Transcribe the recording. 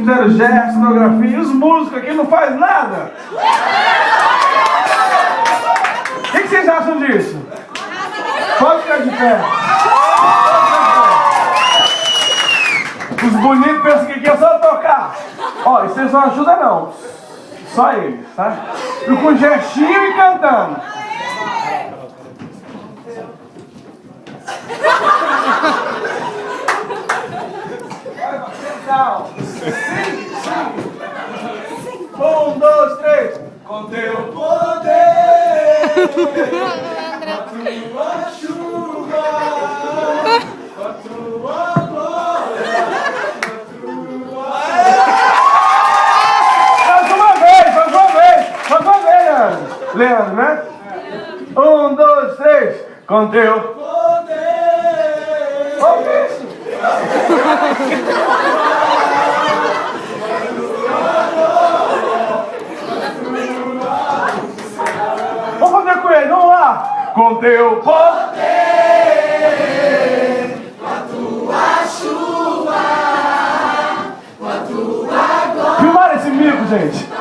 fizeram gestos, coreografia, e os músicos aqui não fazem nada. O que vocês acham disso? Pode ficar de pé. Os bonitos pensam que aqui é só tocar. Ó, e vocês não ajudam não. Só eles, tá? E com gestinho e cantando. Um, dois, três. Com teu poder, com tua chuva, com tua glória, com tua... Mais uma vez, Leandro, né? Um, dois, três. Com teu poder. Olha isso. Vamos fazer com ele, vamos lá! Com teu poder, com a tua chuva, com a tua glória. Filmaram esse mico, gente!